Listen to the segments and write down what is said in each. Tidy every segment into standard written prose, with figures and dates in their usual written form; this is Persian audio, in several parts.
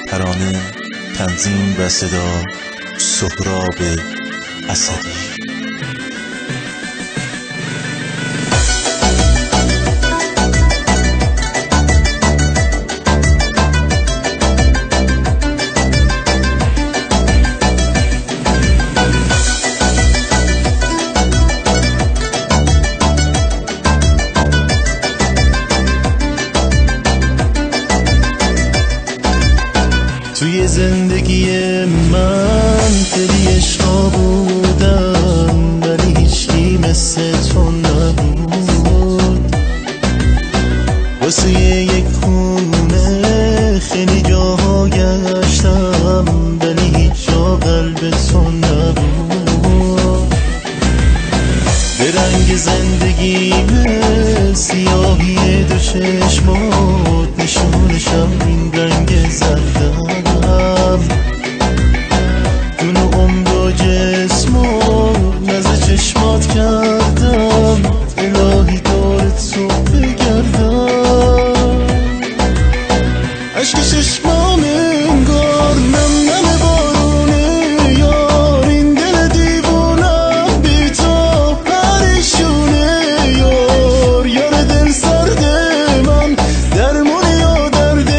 ترانه تنظیم و صدا سهراب اسدی. توی زندگی من خیلی عشقا بودن، ولی هیچکی مثل تو نبود. واسه یک خونه خیلی جاها گشتم، ولی هیچ جا قلب تو نبود. به رنگ زندگیمه سیاهی دو چشمات نشونشم این رنگ زردم. جون و عمر و جسم و نزد چشمات کردم، الهی دور تو بگردم. عشق چشمام انگار نم نم بارونه، یار این دل دیوونم بی تو پریشونه. یار یار دل سرد من، درمونی و درد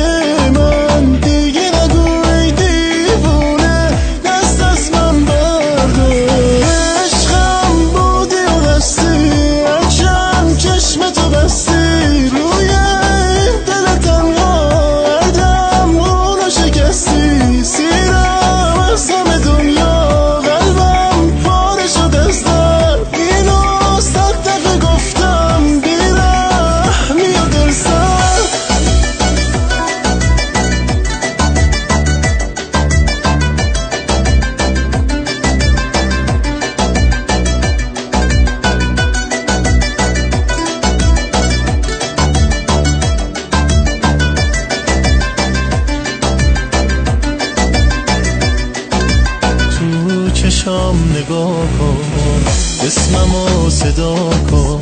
من، دیگه نگو ای دیوونه دست از من بردار. عشقم بودی و بستی، هرچند چشم تو بستی، روی این دل تنها هر دم اونو شکستی. سیرم از همه دنیا، قلبم پاره شد از درد، اینو 100 دفعه گفتم بی‌رحمی و دلسرد. تو چشام نگاه کن، اسممو صدا کن،